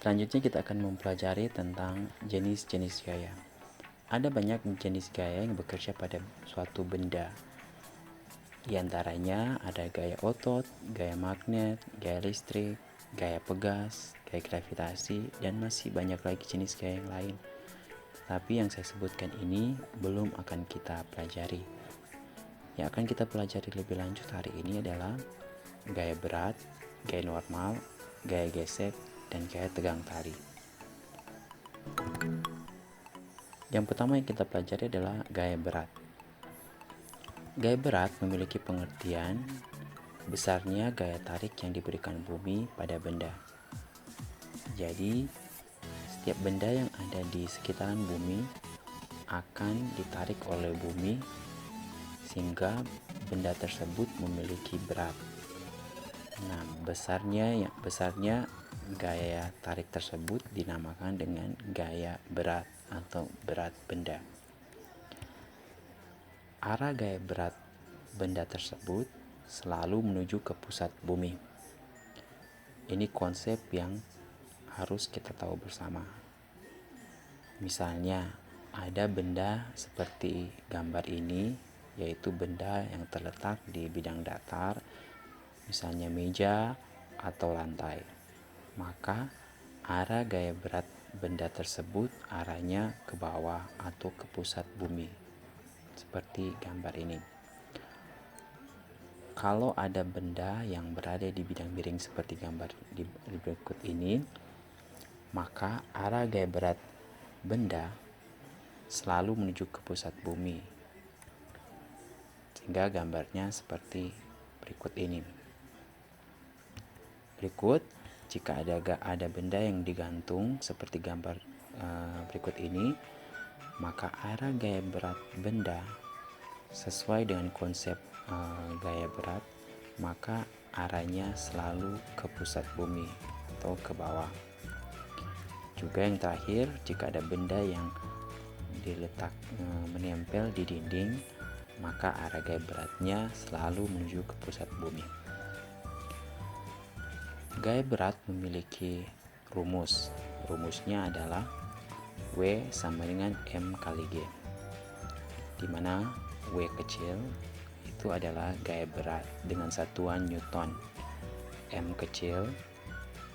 Selanjutnya kita akan mempelajari tentang jenis-jenis gaya. Ada banyak jenis gaya yang bekerja pada suatu benda. Di antaranya ada gaya otot, gaya magnet, gaya listrik, gaya pegas, gaya gravitasi, dan masih banyak lagi jenis gaya yang lain. Tapi yang saya sebutkan ini belum akan kita pelajari. Yang akan kita pelajari lebih lanjut hari ini adalah gaya berat, gaya normal, gaya gesek, dan gaya tegang tali. Yang pertama yang kita pelajari adalah gaya berat. Gaya berat memiliki pengertian besarnya gaya tarik yang diberikan bumi pada benda. Jadi, setiap benda yang ada di sekitaran bumi akan ditarik oleh bumi sehingga benda tersebut memiliki berat. Nah, besarnya gaya tarik tersebut dinamakan dengan gaya berat atau berat benda. Arah gaya berat benda tersebut selalu menuju ke pusat bumi. Ini konsep yang harus kita tahu bersama. Misalnya, ada benda seperti gambar ini, yaitu benda yang terletak di bidang datar, misalnya meja atau lantai. Maka arah gaya berat benda tersebut arahnya ke bawah atau ke pusat bumi, seperti gambar ini. Kalau ada benda yang berada di bidang miring seperti gambar di berikut ini, maka arah gaya berat benda selalu menuju ke pusat bumi, sehingga gambarnya seperti berikut ini. Berikut, jika ada benda yang digantung seperti gambar berikut ini, maka arah gaya berat benda sesuai dengan konsep gaya berat, maka arahnya selalu ke pusat bumi atau ke bawah. Juga yang terakhir, jika ada benda yang menempel di dinding, maka arah gaya beratnya selalu menuju ke pusat bumi. Gaya berat memiliki rumus. Rumusnya adalah W sama dengan M kali G, di mana W kecil itu adalah gaya berat dengan satuan Newton, M kecil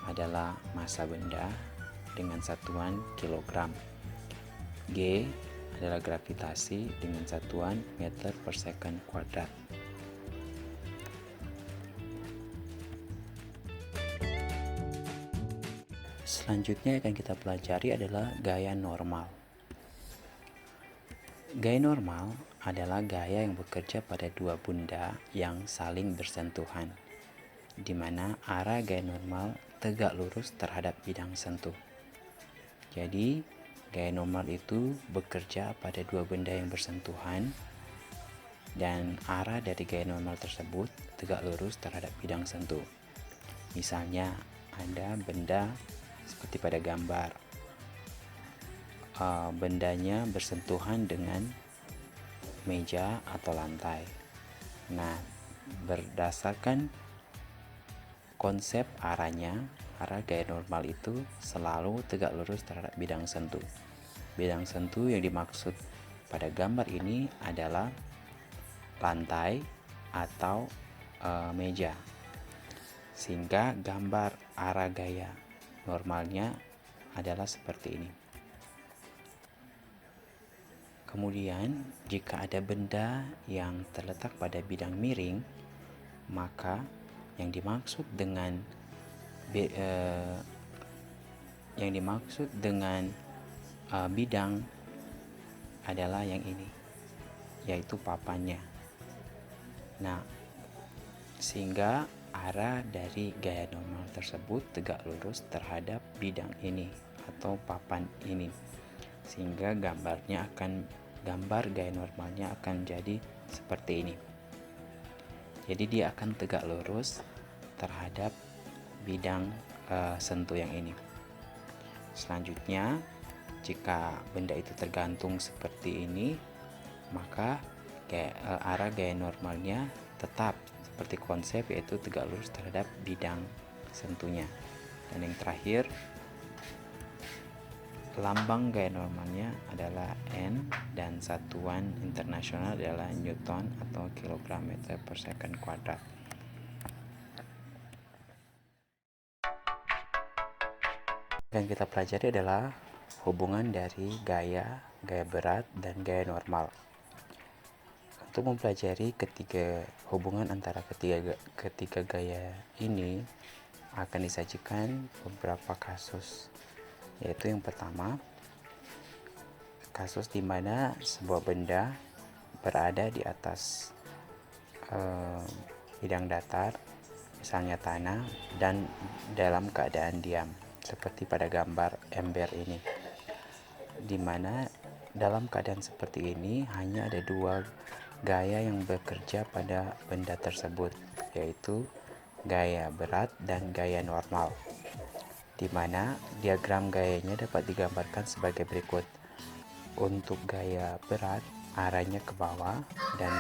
adalah massa benda dengan satuan kilogram, G adalah gravitasi dengan satuan meter per second kuadrat. Selanjutnya yang akan kita pelajari adalah gaya normal. Gaya normal adalah gaya yang bekerja pada dua benda yang saling bersentuhan, di mana arah gaya normal tegak lurus terhadap bidang sentuh. Jadi, gaya normal itu bekerja pada dua benda yang bersentuhan, dan arah dari gaya normal tersebut tegak lurus terhadap bidang sentuh. Misalnya, ada benda seperti pada gambar, bendanya bersentuhan dengan meja atau lantai. Nah, berdasarkan konsep arahnya, arah gaya normal itu selalu tegak lurus terhadap bidang sentuh. Bidang sentuh yang dimaksud pada gambar ini adalah lantai atau meja, sehingga gambar arah gaya normalnya adalah seperti ini. Kemudian, jika ada benda yang terletak pada bidang miring, maka yang dimaksud dengan bidang adalah yang ini, yaitu papannya. Nah, sehingga arah dari gaya normal tersebut tegak lurus terhadap bidang ini atau papan ini, sehingga gambar gaya normalnya akan jadi seperti ini. Jadi dia akan tegak lurus terhadap bidang sentuh yang ini. Selanjutnya, jika benda itu tergantung seperti ini, maka arah gaya normalnya tetap seperti konsep, yaitu tegak lurus terhadap bidang sentuhnya. Dan yang terakhir, lambang gaya normalnya adalah N dan satuan internasional adalah Newton atau kilogram meter per second kuadrat. Yang kita pelajari adalah hubungan dari gaya berat, dan gaya normal. Untuk mempelajari hubungan antara ketiga gaya ini akan disajikan beberapa kasus, yaitu yang pertama, kasus di mana sebuah benda berada di atas bidang datar, misalnya tanah, dan dalam keadaan diam, seperti pada gambar ember ini, di mana dalam keadaan seperti ini hanya ada dua gaya yang bekerja pada benda tersebut, yaitu gaya berat dan gaya normal, di mana diagram gayanya dapat digambarkan sebagai berikut. Untuk gaya berat arahnya ke bawah dan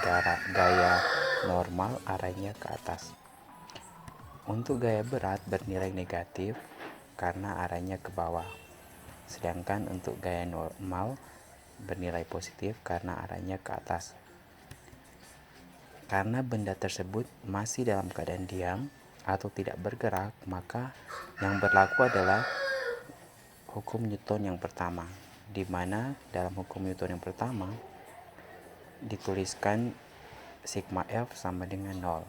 gaya normal arahnya ke atas. Untuk gaya berat bernilai negatif karena arahnya ke bawah, sedangkan untuk gaya normal bernilai positif karena arahnya ke atas. Karena benda tersebut masih dalam keadaan diam atau tidak bergerak, maka yang berlaku adalah hukum Newton yang pertama, di mana dalam hukum Newton yang pertama dituliskan sigma F sama dengan 0,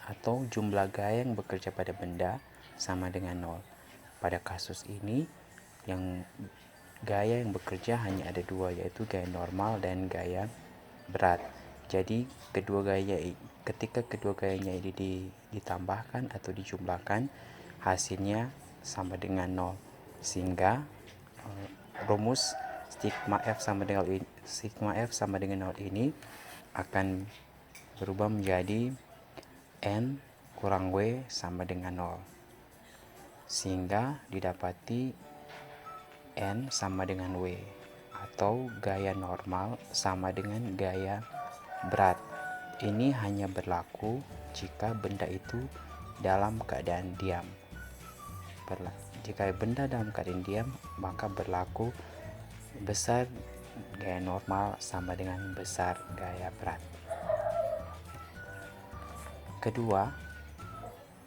atau jumlah gaya yang bekerja pada benda sama dengan 0. Pada kasus ini, yang gaya yang bekerja hanya ada dua, yaitu gaya normal dan gaya berat. Jadi ketika kedua gayanya ini ditambahkan atau dijumlahkan, hasilnya sama dengan 0, sehingga rumus sigma F sama dengan 0 ini akan berubah menjadi N kurang W sama dengan 0, sehingga didapati N sama dengan W, atau gaya normal sama dengan gaya berat. Ini hanya berlaku jika benda itu dalam keadaan diam. Jika benda dalam keadaan diam, maka berlaku besar gaya normal sama dengan besar gaya berat.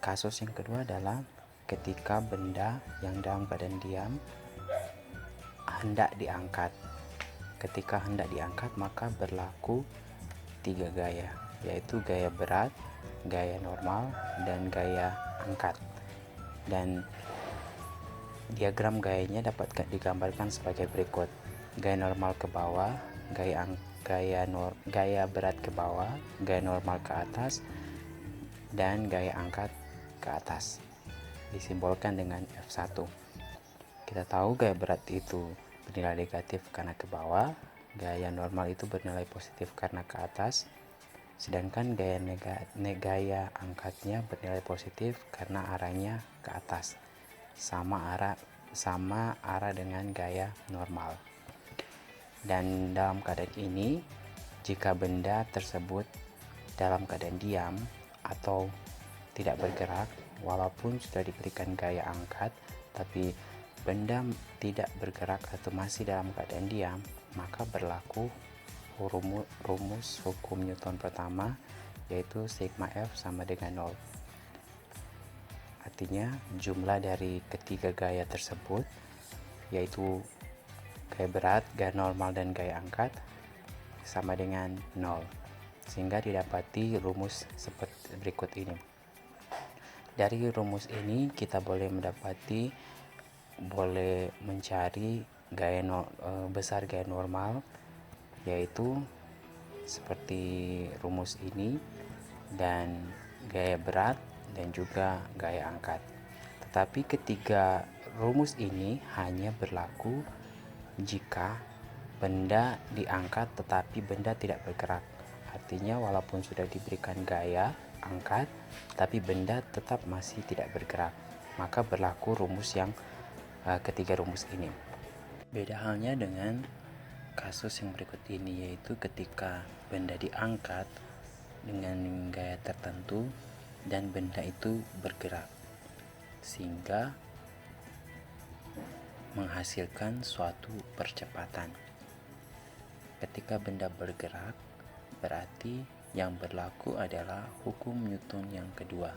Kasus yang kedua adalah ketika benda yang dalam keadaan diam hendak diangkat. Ketika hendak diangkat, maka berlaku 3 gaya, yaitu gaya berat, gaya normal, dan gaya angkat. Dan diagram gayanya dapat digambarkan sebagai berikut. Gaya normal ke bawah, gaya berat ke bawah, gaya normal ke atas, dan gaya angkat ke atas, disimbolkan dengan F1. Kita tahu gaya berat itu bernilai negatif karena ke bawah, gaya normal itu bernilai positif karena ke atas, sedangkan gaya angkatnya bernilai positif karena arahnya ke atas, sama arah dengan gaya normal. Dan dalam keadaan ini, jika benda tersebut dalam keadaan diam atau tidak bergerak, walaupun sudah diberikan gaya angkat, tapi benda tidak bergerak atau masih dalam keadaan diam, maka berlaku rumus hukum Newton pertama, yaitu sigma F sama dengan 0. Artinya jumlah dari ketiga gaya tersebut, yaitu gaya berat, gaya normal, dan gaya angkat, sama dengan 0, sehingga didapati rumus seperti berikut ini. Dari rumus ini kita boleh mencari besar gaya normal, yaitu seperti rumus ini, dan gaya berat, dan juga gaya angkat. Tetapi ketiga rumus ini hanya berlaku jika benda diangkat tetapi benda tidak bergerak. Artinya walaupun sudah diberikan gaya angkat tapi benda tetap masih tidak bergerak, maka berlaku rumus yang ketiga rumus ini. Beda halnya dengan kasus yang berikut ini, yaitu ketika benda diangkat dengan gaya tertentu dan benda itu bergerak, sehingga menghasilkan suatu percepatan. Ketika benda bergerak, berarti yang berlaku adalah hukum Newton yang kedua,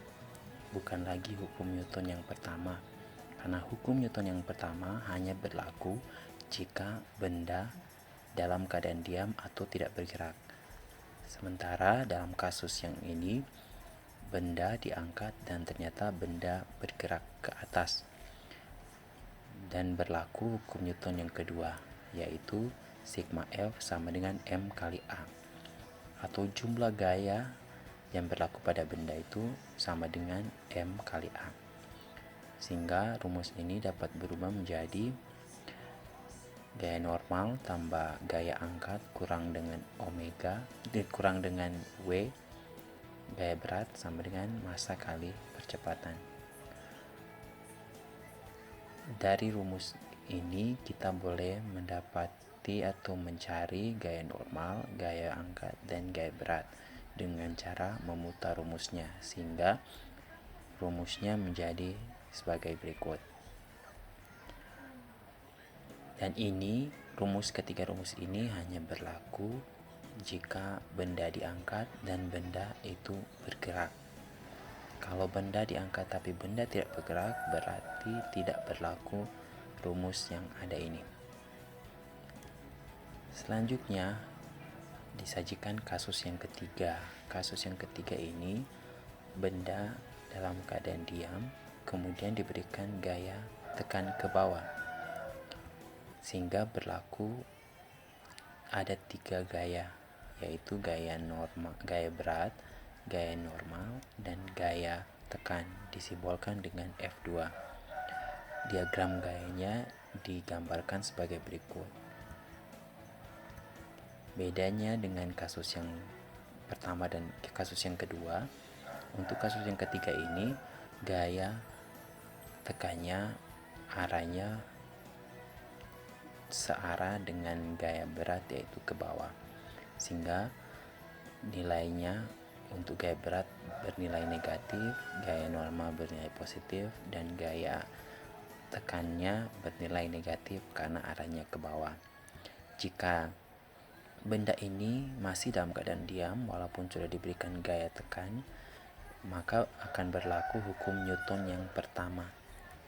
bukan lagi hukum Newton yang pertama. Karena hukum Newton yang pertama hanya berlaku jika benda dalam keadaan diam atau tidak bergerak. Sementara dalam kasus yang ini, benda diangkat dan ternyata benda bergerak ke atas. Dan berlaku hukum Newton yang kedua, yaitu sigma F sama dengan M kali A. Atau jumlah gaya yang berlaku pada benda itu sama dengan M kali A. Sehingga rumus ini dapat berubah menjadi gaya normal tambah gaya angkat kurang dengan kurang dengan W gaya berat sama dengan massa kali percepatan. Dari rumus ini kita boleh mendapati atau mencari gaya normal, gaya angkat, dan gaya berat dengan cara memutar rumusnya, sehingga rumusnya menjadi sebagai berikut. Dan ketiga rumus ini hanya berlaku jika benda diangkat dan benda itu bergerak. Kalau benda diangkat tapi benda tidak bergerak, berarti tidak berlaku rumus yang ada ini. Selanjutnya disajikan kasus yang ketiga. Kasus yang ketiga ini benda dalam keadaan diam, kemudian diberikan gaya tekan ke bawah, sehingga berlaku ada 3 gaya, yaitu gaya normal, gaya berat, gaya normal, dan gaya tekan, disimbolkan dengan F2. Diagram gayanya digambarkan sebagai berikut. Bedanya dengan kasus yang pertama dan kasus yang kedua, untuk kasus yang ketiga ini gaya tekannya arahnya searah dengan gaya berat, yaitu ke bawah, sehingga nilainya untuk gaya berat bernilai negatif, gaya normal bernilai positif, dan gaya tekannya bernilai negatif karena arahnya ke bawah. Jika benda ini masih dalam keadaan diam walaupun sudah diberikan gaya tekan, maka akan berlaku hukum Newton yang pertama,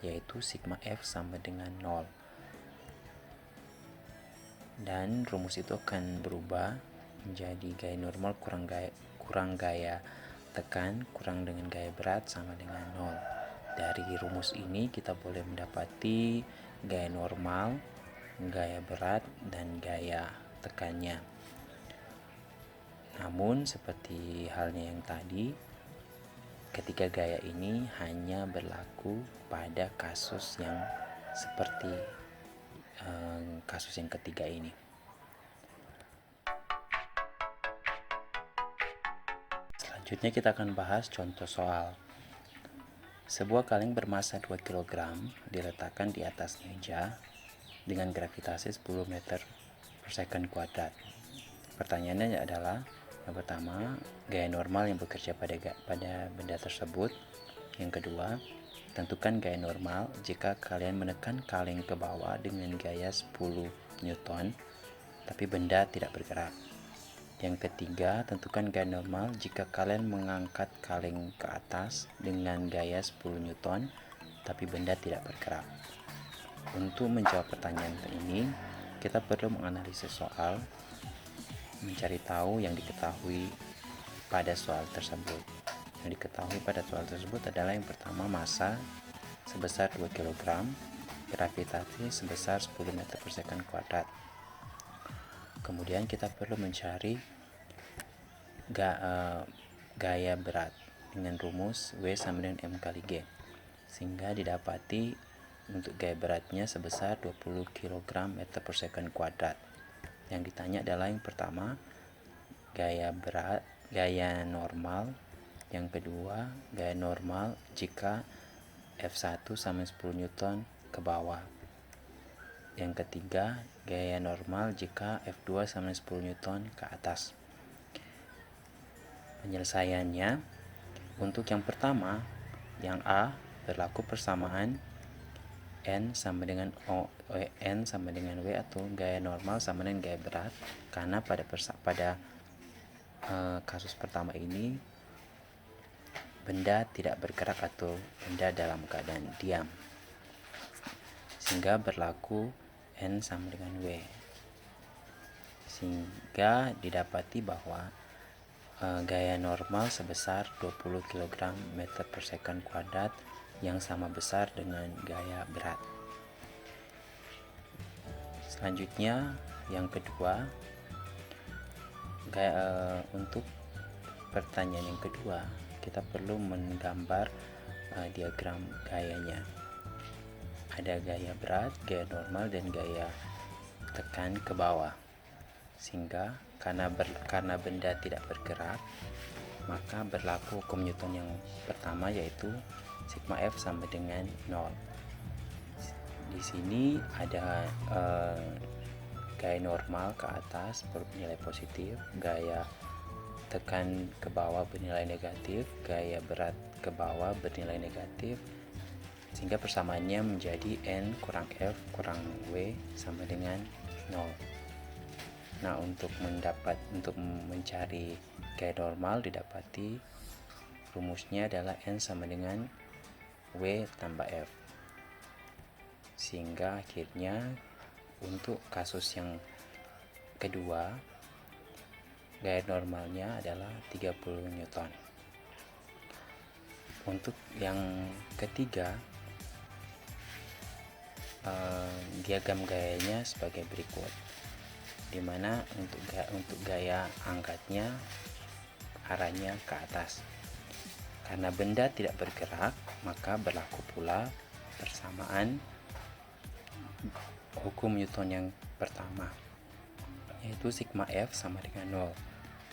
yaitu sigma F sama dengan 0. Dan rumus itu akan berubah menjadi gaya normal kurang gaya tekan kurang dengan gaya berat sama dengan 0. Dari rumus ini kita boleh mendapati gaya normal, gaya berat, dan gaya tekannya. Namun seperti halnya yang tadi, ketiga gaya ini hanya berlaku pada kasus yang seperti kasus yang ketiga ini. Selanjutnya kita akan bahas contoh soal. Sebuah kaleng bermasa 2 kg diletakkan di atas meja dengan gravitasi 10 meter per second kuadrat. Pertanyaannya adalah, yang pertama, gaya normal yang bekerja pada benda tersebut. Yang kedua, tentukan gaya normal jika kalian menekan kaleng ke bawah dengan gaya 10 Newton, tapi benda tidak bergerak. Yang ketiga, tentukan gaya normal jika kalian mengangkat kaleng ke atas dengan gaya 10 Newton, tapi benda tidak bergerak. Untuk menjawab pertanyaan ini, kita perlu menganalisis soal, mencari tahu yang diketahui pada soal tersebut. Yang diketahui pada soal tersebut adalah yang pertama, massa sebesar 2 kg, gravitasi sebesar 10 meter per second kuadrat. Kemudian kita perlu mencari gaya berat dengan rumus W sama dengan M kali G, sehingga didapati untuk gaya beratnya sebesar 20 kg meter per second kuadrat. Yang ditanya adalah yang pertama, gaya berat, gaya normal. Yang kedua, gaya normal jika F1 sama 10 Newton ke bawah. Yang ketiga, gaya normal jika F2 sama 10 Newton ke atas. Penyelesaiannya, untuk yang pertama, yang A, berlaku persamaan N sama dengan N sama dengan W atau gaya normal sama dengan gaya berat, karena pada kasus pertama ini benda tidak bergerak atau benda dalam keadaan diam, sehingga berlaku N sama dengan W, sehingga didapati bahwa gaya normal sebesar 20 kg meter per second kuadrat yang sama besar dengan gaya berat. Selanjutnya yang kedua, untuk pertanyaan yang kedua kita perlu menggambar diagram gayanya. Ada gaya berat, gaya normal, dan gaya tekan ke bawah. Sehingga karena benda tidak bergerak, maka berlaku hukum Newton yang pertama, yaitu sigma F sama dengan 0. Di sini ada gaya normal ke atas bernilai positif, gaya tekan ke bawah bernilai negatif, gaya berat ke bawah bernilai negatif, sehingga persamaannya menjadi N kurang F kurang W sama dengan 0. Nah, untuk mencari gaya normal didapati rumusnya adalah N sama dengan W tambah F. Sehingga akhirnya untuk kasus yang kedua, gaya normalnya adalah 30 Newton. Untuk yang ketiga, diagram gayanya sebagai berikut, dimana untuk gaya angkatnya arahnya ke atas. Karena benda tidak bergerak, maka berlaku pula persamaan hukum Newton yang pertama, yaitu sigma F sama dengan 0,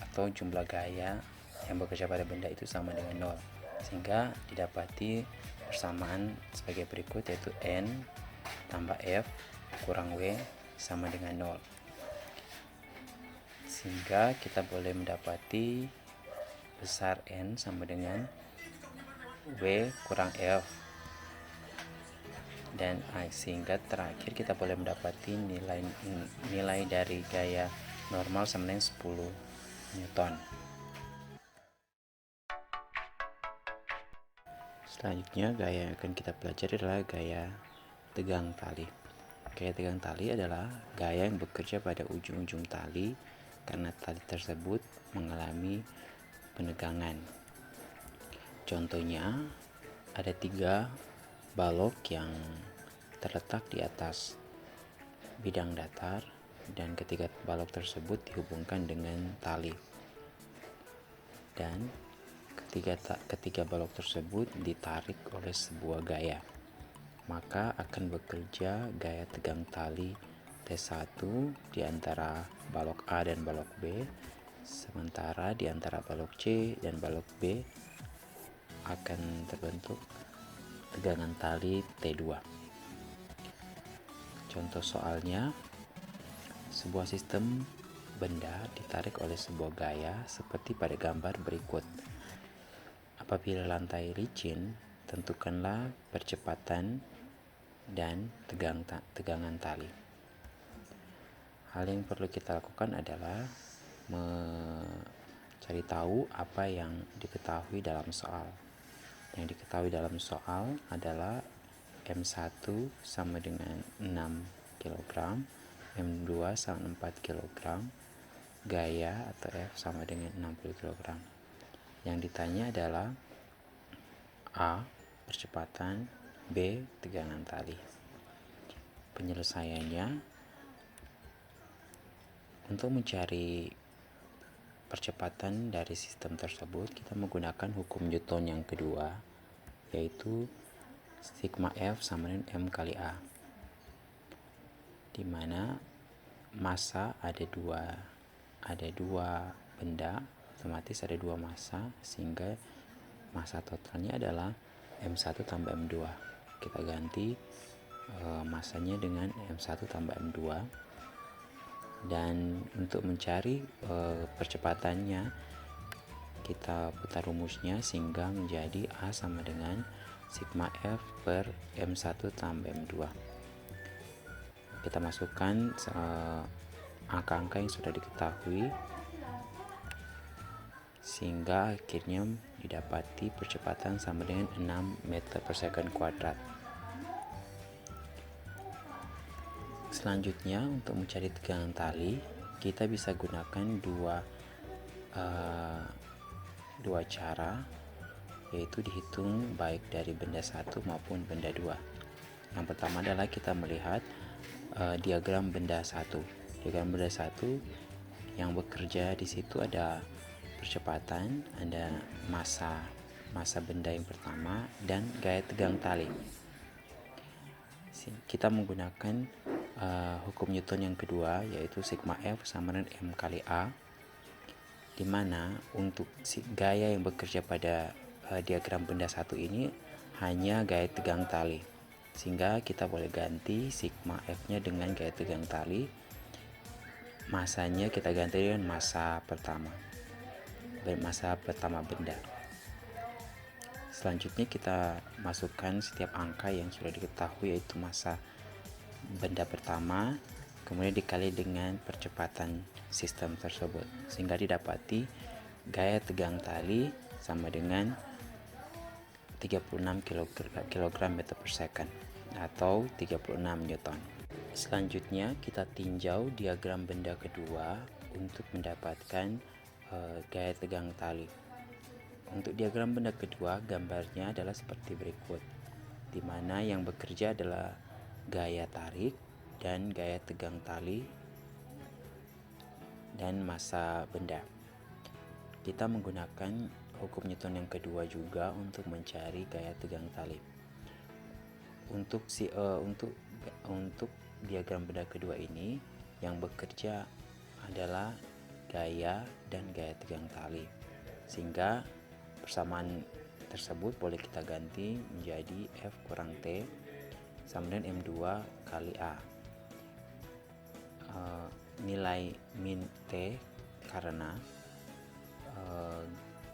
atau jumlah gaya yang bekerja pada benda itu sama dengan 0, sehingga didapati persamaan sebagai berikut, yaitu N tambah F kurang W sama dengan 0. Sehingga kita boleh mendapati besar N sama dengan W kurang F, dan sehingga terakhir kita boleh mendapati nilai dari gaya normal sama dengan 10 Newton. Selanjutnya gaya yang akan kita pelajari adalah gaya tegang tali. Gaya tegang tali adalah gaya yang bekerja pada ujung-ujung tali karena tali tersebut mengalami penegangan. Contohnya, ada 3 balok yang terletak di atas bidang datar, dan ketiga balok tersebut dihubungkan dengan tali, dan ketiga balok tersebut ditarik oleh sebuah gaya, maka akan bekerja gaya tegang tali T1 di antara balok A dan balok B, sementara di antara balok C dan balok B akan terbentuk tegangan tali T2. Contoh soalnya, sebuah sistem benda ditarik oleh sebuah gaya seperti pada gambar berikut. Apabila lantai licin, tentukanlah percepatan dan tegangan tali. Hal yang perlu kita lakukan adalah mencari tahu apa yang diketahui dalam soal. Yang diketahui dalam soal adalah M1 sama dengan 6 kg, M2 sama 4 kg, gaya atau F sama dengan 60 kg. Yang ditanya adalah A. percepatan, B. tegangan tali. Penyelesaiannya, untuk mencari percepatan dari sistem tersebut, kita menggunakan hukum Newton yang kedua, yaitu sigma F sama dengan M kali A, di mana massa ada dua benda, otomatis ada 2 massa, sehingga massa totalnya adalah M1 tambah M2. Kita ganti massanya dengan M1 tambah M2, dan untuk mencari percepatannya kita putar rumusnya sehingga menjadi A sama dengan sigma F per M1 tambah M2. Kita masukkan angka-angka yang sudah diketahui sehingga akhirnya didapati percepatan sama dengan 6 meter per second kuadrat. Selanjutnya, untuk mencari tegangan tali, kita bisa gunakan dua cara, yaitu dihitung baik dari benda satu maupun benda dua. Yang pertama adalah kita melihat diagram benda satu. Diagram benda satu yang bekerja di situ ada percepatan, ada massa benda yang pertama, dan gaya tegang tali. Kita menggunakan hukum Newton yang kedua, yaitu sigma F sama dengan M kali A, di mana untuk gaya yang bekerja pada diagram benda satu ini hanya gaya tegang tali, sehingga kita boleh ganti sigma F-nya dengan gaya tegang tali. Masanya kita ganti dengan massa pertama benda. Selanjutnya kita masukkan setiap angka yang sudah diketahui, yaitu massa benda pertama, kemudian dikali dengan percepatan sistem tersebut, sehingga didapati gaya tegang tali sama dengan 36 kg meter per second atau 36 Newton. Selanjutnya kita tinjau diagram benda kedua untuk mendapatkan gaya tegang tali. Untuk diagram benda kedua, gambarnya adalah seperti berikut, di mana yang bekerja adalah gaya tarik dan gaya tegang tali dan massa benda. Kita menggunakan hukum Newton yang kedua juga untuk mencari gaya tegang tali. Untuk diagram benda kedua ini, yang bekerja adalah gaya dan gaya tegang tali, sehingga persamaan tersebut boleh kita ganti menjadi F kurang T sama dengan M2 kali A. Nilai min T karena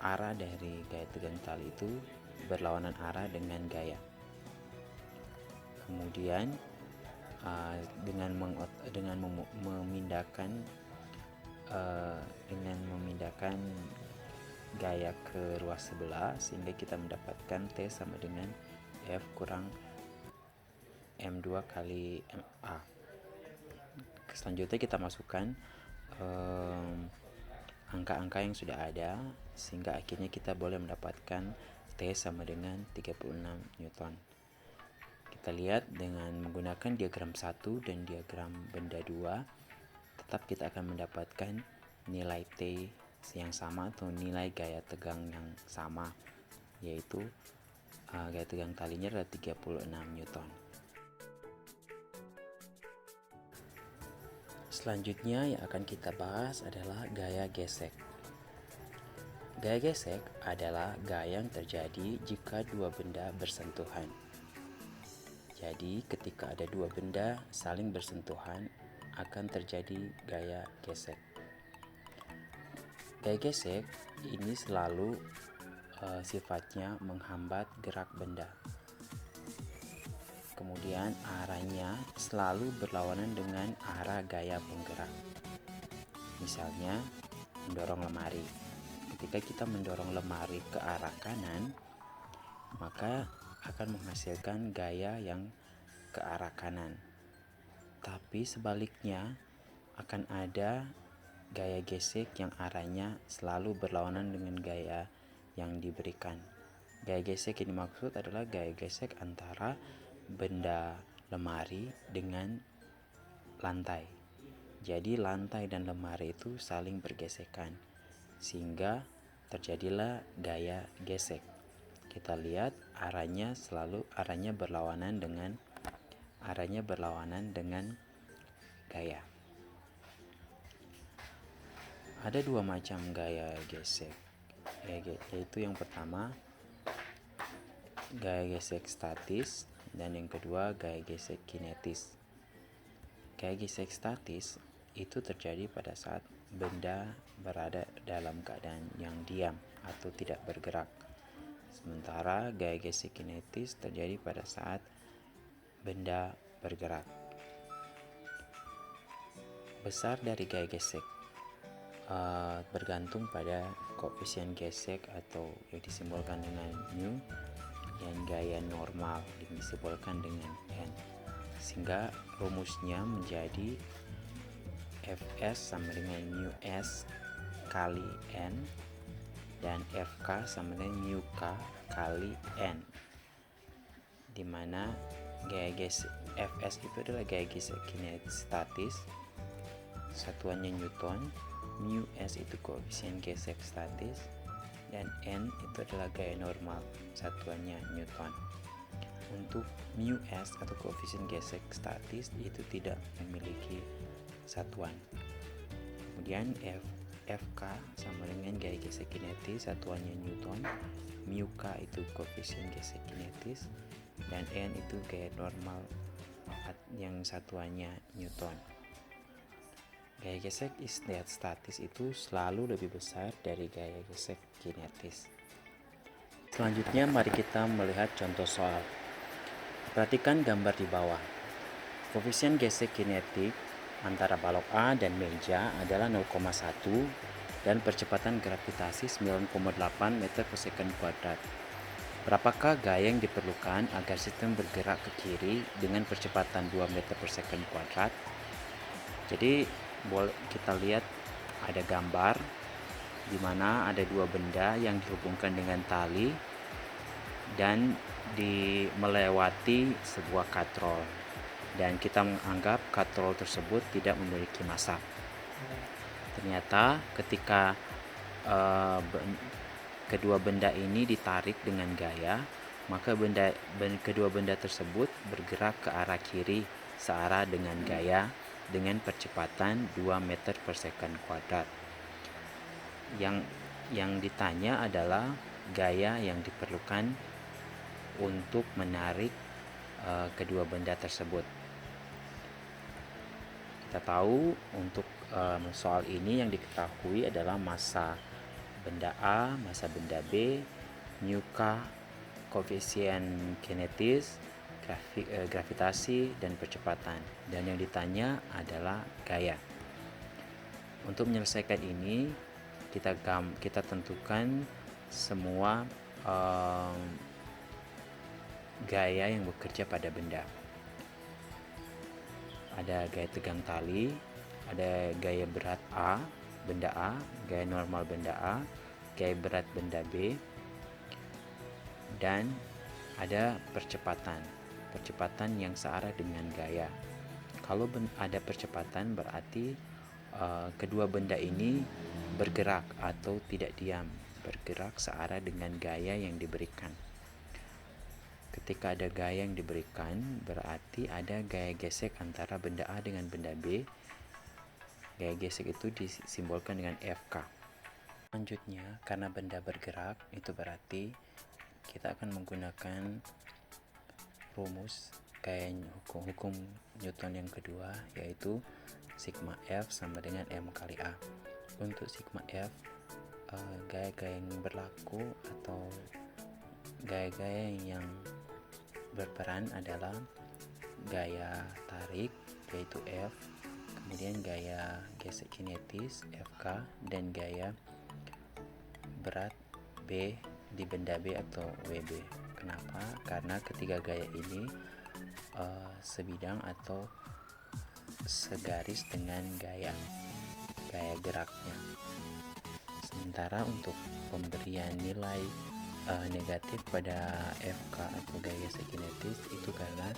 arah dari gaya tegang tali itu berlawanan arah dengan gaya. Kemudian dengan memindahkan gaya ke ruas sebelah, sehingga kita mendapatkan T sama dengan F kurang M2 kali MA. Selanjutnya kita masukkan angka-angka yang sudah ada, sehingga akhirnya kita boleh mendapatkan T sama dengan 36 Newton. Kita lihat dengan menggunakan diagram 1 dan diagram benda 2, tetap kita akan mendapatkan nilai T yang sama atau nilai gaya tegang yang sama, yaitu gaya tegang talinya adalah 36 Newton. Selanjutnya yang akan kita bahas adalah gaya gesek. Gaya gesek adalah gaya yang terjadi jika dua benda bersentuhan. Jadi ketika ada dua benda saling bersentuhan, akan terjadi gaya gesek. Gaya gesek ini selalu sifatnya menghambat gerak benda. Kemudian arahnya selalu berlawanan dengan arah gaya penggerak. Misalnya mendorong lemari. Ketika kita mendorong lemari ke arah kanan, maka akan menghasilkan gaya yang ke arah kanan. Tapi sebaliknya akan ada gaya gesek yang arahnya selalu berlawanan dengan gaya yang diberikan. Gaya gesek yang dimaksud adalah gaya gesek antara benda lemari dengan lantai. Jadi lantai dan lemari itu saling bergesekan, sehingga terjadilah gaya gesek. Kita lihat arahnya berlawanan dengan gaya. Ada dua macam gaya gesek, yaitu yang pertama gaya gesek statis dan yang kedua gaya gesek kinetis. Gaya gesek statis itu terjadi pada saat benda berada dalam keadaan yang diam atau tidak bergerak. Sementara gaya gesek kinetis terjadi pada saat benda bergerak. Besar dari gaya gesek bergantung pada koefisien gesek atau yang disimbolkan dengan mu, dan gaya normal yang disimbolkan dengan n. Sehingga rumusnya menjadi Fs sama dengan mu s kali n, dan Fk sama dengan mu k kali n, di mana gaya gesek Fs itu adalah gaya gesek kinetis statis, satuannya Newton, mu s itu koefisien gesek statis, dan n itu adalah gaya normal, satuannya Newton. Untuk mu s atau koefisien gesek statis itu tidak memiliki satuan. Kemudian Fk sama dengan gaya gesek kinetis, satuannya Newton, mu k itu koefisien gesek kinetis, dan n itu gaya normal yang satuannya Newton. Gaya gesek statis itu selalu lebih besar dari gaya gesek kinetis. Selanjutnya mari kita melihat contoh soal. Perhatikan gambar di bawah. Koefisien gesek kinetik antara balok A dan meja adalah 0,1 dan percepatan gravitasi 9,8 meter per second kuadrat. Berapakah gaya yang diperlukan agar sistem bergerak ke kiri dengan percepatan 2 meter per second kuadrat? Jadi kita lihat ada gambar di mana ada dua benda yang dihubungkan dengan tali dan melewati sebuah katrol, dan kita menganggap katrol tersebut tidak memiliki massa. Ternyata ketika kedua benda ini ditarik dengan gaya, maka kedua benda tersebut bergerak ke arah kiri searah dengan gaya dengan percepatan 2 meter per second kuadrat. Yang ditanya adalah gaya yang diperlukan untuk menarik kedua benda tersebut. Kita tahu untuk soal ini yang diketahui adalah massa benda A, massa benda B, mu k, koefisien kinetis, gravitasi, dan percepatan. Dan yang ditanya adalah gaya. Untuk menyelesaikan ini, kita tentukan semua gaya yang bekerja pada benda. Ada gaya tegang tali, ada gaya berat A, benda A, gaya normal benda A, gaya berat benda B, dan ada percepatan yang searah dengan gaya. Kalau ada percepatan berarti kedua benda ini bergerak atau tidak diam, bergerak searah dengan gaya yang diberikan. Ketika ada gaya yang diberikan, berarti ada gaya gesek antara benda A dengan benda B. Gaya gesek itu disimbolkan dengan Fk. Selanjutnya, karena benda bergerak, itu berarti kita akan menggunakan rumus gaya hukum Newton yang kedua, yaitu sigma F sama dengan M kali A. Untuk sigma F, gaya-gaya yang berlaku atau gaya-gaya yang berperan adalah gaya tarik, yaitu F, kemudian gaya gesek kinetis Fk, dan gaya berat B di benda B atau WB. Kenapa? Karena ketiga gaya ini sebidang atau segaris dengan gaya geraknya. Sementara untuk pemberian nilai negatif pada Fk atau gaya gesek kinetis itu karena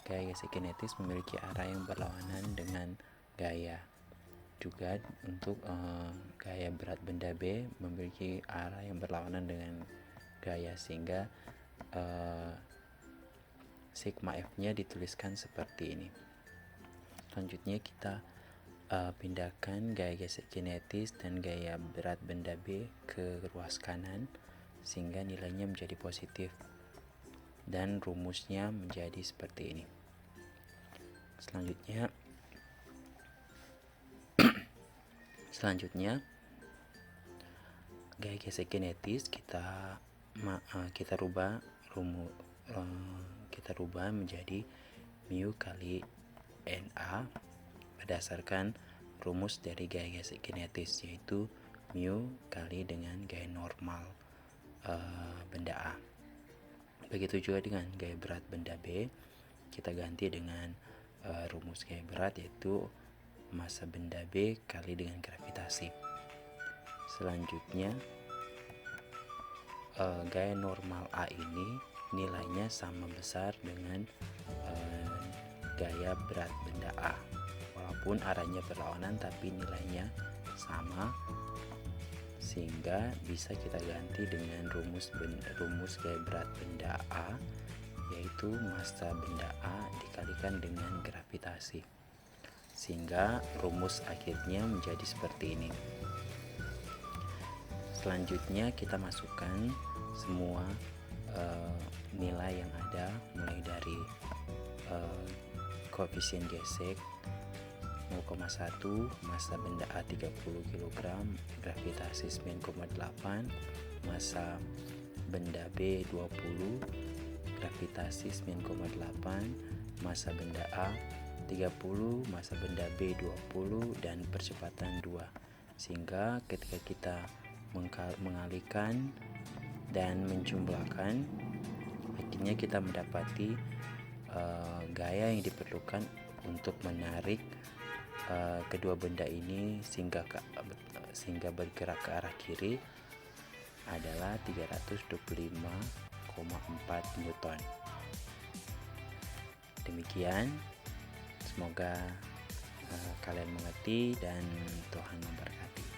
gaya gesek kinetis memiliki arah yang berlawanan dengan gaya. Juga untuk gaya berat benda B memiliki arah yang berlawanan dengan gaya, sehingga sigma F-nya dituliskan seperti ini. Selanjutnya kita pindahkan gaya gesek kinetis dan gaya berat benda B ke ruas kanan sehingga nilainya menjadi positif, dan rumusnya menjadi seperti ini. Selanjutnya gaya gesek kinetis kita kita rubah kita rubah menjadi mu kali Na berdasarkan rumus dari gaya kinetis, yaitu mu kali dengan gaya normal benda A. Begitu juga dengan gaya berat benda B, kita ganti dengan rumus gaya berat, yaitu massa benda B kali dengan gravitasi. Selanjutnya gaya normal A ini nilainya sama besar dengan gaya berat benda A. Walaupun arahnya berlawanan tapi nilainya sama, sehingga bisa kita ganti dengan rumus gaya berat benda A, yaitu massa benda A dikalikan dengan gravitasi, sehingga rumus akhirnya menjadi seperti ini. Selanjutnya kita masukkan semua nilai yang ada, mulai dari koefisien gesek 0,1, massa benda A 30 kg, gravitasi 9,8, massa benda B 20, gravitasi 9,8, massa benda A 30, massa benda B 20, dan percepatan 2. Sehingga ketika kita mengalihkan dan menjumlahkan, akhirnya kita mendapati gaya yang diperlukan untuk menarik kedua benda ini sehingga bergerak ke arah kiri adalah 325,4 Newton. Demikian, semoga kalian mengerti dan Tuhan memberkati.